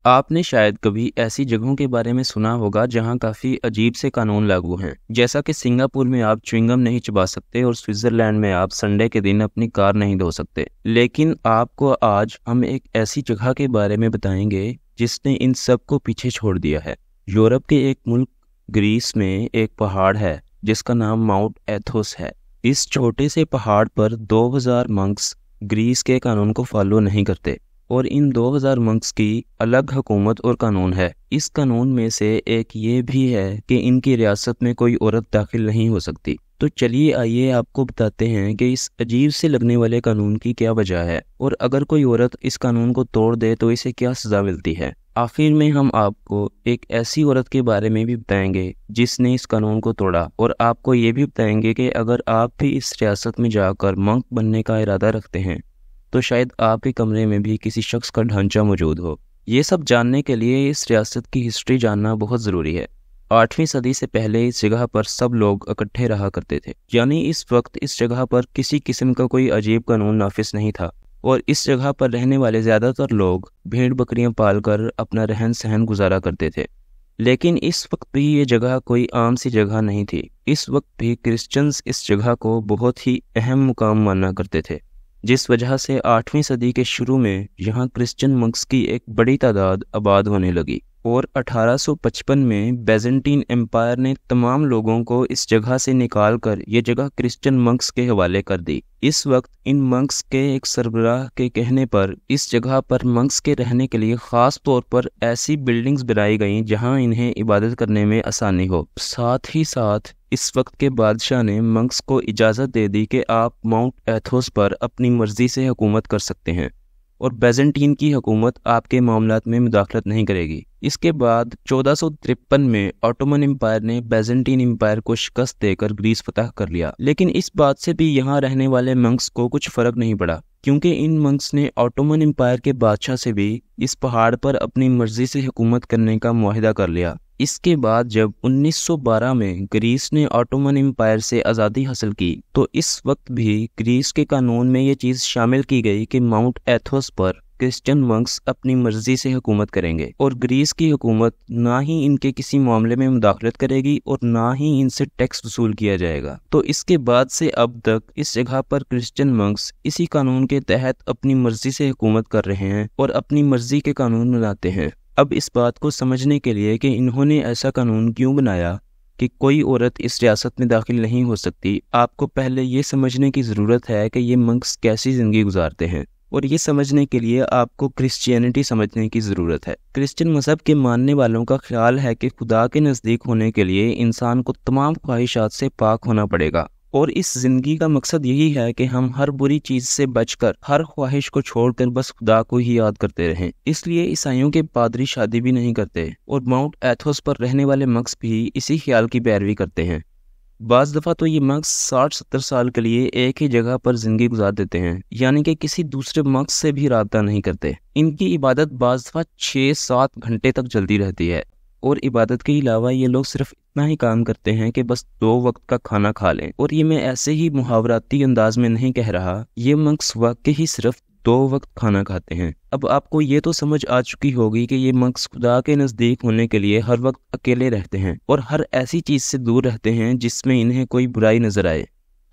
آپ نے شاید کبھی ایسی جگہوں کے بارے میں سنا ہوگا جہاں کافی عجیب سے قانون لاگو ہیں، جیسا کہ سنگاپور میں آپ چوئنگم نہیں چبا سکتے اور سوئٹزرلینڈ میں آپ سنڈے کے دن اپنی کار نہیں دھو سکتے۔ لیکن آپ کو آج ہم ایک ایسی جگہ کے بارے میں بتائیں گے جس نے ان سب کو پیچھے چھوڑ دیا ہے۔ یورپ کے ایک ملک گریس میں ایک پہاڑ ہے جس کا نام ماؤنٹ ایتھوس ہے۔ اس چھوٹے سے پہاڑ پر 2000 منکس گریس کے قانون کو فالو نہیں کرتے، اور ان 2000 منکس کی الگ حکومت اور قانون ہے۔ اس قانون میں سے ایک یہ بھی ہے کہ ان کی ریاست میں کوئی عورت داخل نہیں ہو سکتی۔ تو چلیے آئیے آپ کو بتاتے ہیں کہ اس عجیب سے لگنے والے قانون کی کیا وجہ ہے، اور اگر کوئی عورت اس قانون کو توڑ دے تو اسے کیا سزا ملتی ہے۔ آخر میں ہم آپ کو ایک ایسی عورت کے بارے میں بھی بتائیں گے جس نے اس قانون کو توڑا، اور آپ کو یہ بھی بتائیں گے کہ اگر آپ بھی اس ریاست میں جا کر منک بننے کا ارادہ رکھتے ہیں تو شاید آپ کے کمرے میں بھی کسی شخص کا ڈھانچہ موجود ہو۔ یہ سب جاننے کے لیے اس ریاست کی ہسٹری جاننا بہت ضروری ہے۔ 8ویں صدی سے پہلے اس جگہ پر سب لوگ اکٹھے رہا کرتے تھے، یعنی اس وقت اس جگہ پر کسی قسم کا کوئی عجیب قانون نافذ نہیں تھا، اور اس جگہ پر رہنے والے زیادہ تر لوگ بھیڑ بکریاں پال کر اپنا رہن سہن گزارا کرتے تھے۔ لیکن اس وقت بھی یہ جگہ کوئی عام سی جگہ نہیں تھی۔ اس وقت بھی کرسچنز اس جگہ کو بہت ہی اہم مقام مانا کرتے تھے، جس وجہ سے 8ویں صدی کے شروع میں یہاں کرسچن منکس کی ایک بڑی تعداد آباد ہونے لگی، اور 1855 میں بیزنٹین امپائر نے تمام لوگوں کو اس جگہ سے نکال کر یہ جگہ کرسچن منکس کے حوالے کر دی۔ اس وقت ان منکس کے ایک سربراہ کے کہنے پر اس جگہ پر منکس کے رہنے کے لیے خاص طور پر ایسی بلڈنگز بنائی گئیں جہاں انہیں عبادت کرنے میں آسانی ہو۔ ساتھ ہی ساتھ اس وقت کے بادشاہ نے منکس کو اجازت دے دی کہ آپ ماؤنٹ ایتھوس پر اپنی مرضی سے حکومت کر سکتے ہیں، اور بیزنٹین کی حکومت آپ کے معاملات میں مداخلت نہیں کرے گی۔ اس کے بعد 1453 میں آٹومن امپائر نے بیزنٹین امپائر کو شکست دے کر گریس فتح کر لیا، لیکن اس بات سے بھی یہاں رہنے والے منکس کو کچھ فرق نہیں پڑا، کیونکہ ان منکس نے آٹومن امپائر کے بادشاہ سے بھی اس پہاڑ پر اپنی مرضی سے حکومت کرنے کا معاہدہ کر لیا۔ اس کے بعد جب 1912 میں گریس نے آٹومن امپائر سے آزادی حاصل کی تو اس وقت بھی گریس کے قانون میں یہ چیز شامل کی گئی کہ ماؤنٹ ایتھوس پر کرسچن منکس اپنی مرضی سے حکومت کریں گے، اور گریس کی حکومت نہ ہی ان کے کسی معاملے میں مداخلت کرے گی اور نہ ہی ان سے ٹیکس وصول کیا جائے گا۔ تو اس کے بعد سے اب تک اس جگہ پر کرسچن منکس اسی قانون کے تحت اپنی مرضی سے حکومت کر رہے ہیں اور اپنی مرضی کے قانون بناتے ہیں۔ اب اس بات کو سمجھنے کے لیے کہ انہوں نے ایسا قانون کیوں بنایا کہ کوئی عورت اس ریاست میں داخل نہیں ہو سکتی، آپ کو پہلے یہ سمجھنے کی ضرورت ہے کہ یہ منکس کیسی زندگی گزارتے ہیں، اور یہ سمجھنے کے لیے آپ کو کرسچینٹی سمجھنے کی ضرورت ہے۔ کرسچن مذہب کے ماننے والوں کا خیال ہے کہ خدا کے نزدیک ہونے کے لیے انسان کو تمام خواہشات سے پاک ہونا پڑے گا، اور اس زندگی کا مقصد یہی ہے کہ ہم ہر بری چیز سے بچ کر ہر خواہش کو چھوڑ کر بس خدا کو ہی یاد کرتے رہیں۔ اس لیے عیسائیوں کے پادری شادی بھی نہیں کرتے، اور ماؤنٹ ایتھوس پر رہنے والے منکس بھی اسی خیال کی پیروی کرتے ہیں۔ بعض دفعہ تو یہ منکس 60-70 سال کے لیے ایک ہی جگہ پر زندگی گزار دیتے ہیں، یعنی کہ کسی دوسرے منکس سے بھی رابطہ نہیں کرتے۔ ان کی عبادت بعض دفعہ 6-7 گھنٹے تک چلتی رہتی ہے، اور عبادت کے علاوہ یہ لوگ صرف اتنا ہی کام کرتے ہیں کہ بس 2 وقت کا کھانا کھا لیں، اور یہ میں ایسے ہی محاوراتی انداز میں نہیں کہہ رہا، یہ منکس واقعی صرف 2 وقت کھانا کھاتے ہیں۔ اب آپ کو یہ تو سمجھ آ چکی ہوگی کہ یہ منکس خدا کے نزدیک ہونے کے لیے ہر وقت اکیلے رہتے ہیں اور ہر ایسی چیز سے دور رہتے ہیں جس میں انہیں کوئی برائی نظر آئے۔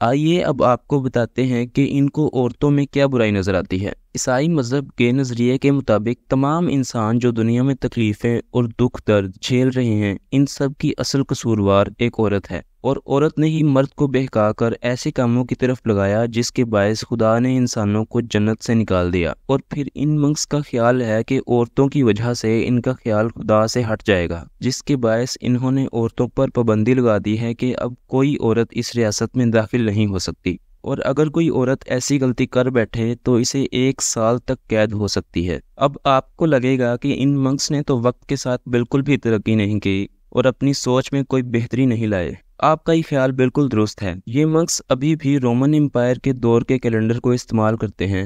آئیے اب آپ کو بتاتے ہیں کہ ان کو عورتوں میں کیا برائی نظر آتی ہے۔ عیسائی مذہب کے نظریے کے مطابق تمام انسان جو دنیا میں تکلیفیں اور دکھ درد جھیل رہے ہیں، ان سب کی اصل قصوروار ایک عورت ہے، اور عورت نے ہی مرد کو بہکا کر ایسے کاموں کی طرف لگایا جس کے باعث خدا نے انسانوں کو جنت سے نکال دیا، اور پھر ان منکس کا خیال ہے کہ عورتوں کی وجہ سے ان کا خیال خدا سے ہٹ جائے گا، جس کے باعث انہوں نے عورتوں پر پابندی لگا دی ہے کہ اب کوئی عورت اس ریاست میں داخل نہیں ہو سکتی، اور اگر کوئی عورت ایسی غلطی کر بیٹھے تو اسے 1 سال تک قید ہو سکتی ہے۔ اب آپ کو لگے گا کہ ان منکس نے تو وقت کے ساتھ بالکل بھی ترقی نہیں کی اور اپنی سوچ میں کوئی بہتری نہیں لائے۔ آپ کا یہ خیال بالکل درست ہے۔ یہ منکس ابھی بھی رومن امپائر کے دور کے کیلنڈر کو استعمال کرتے ہیں،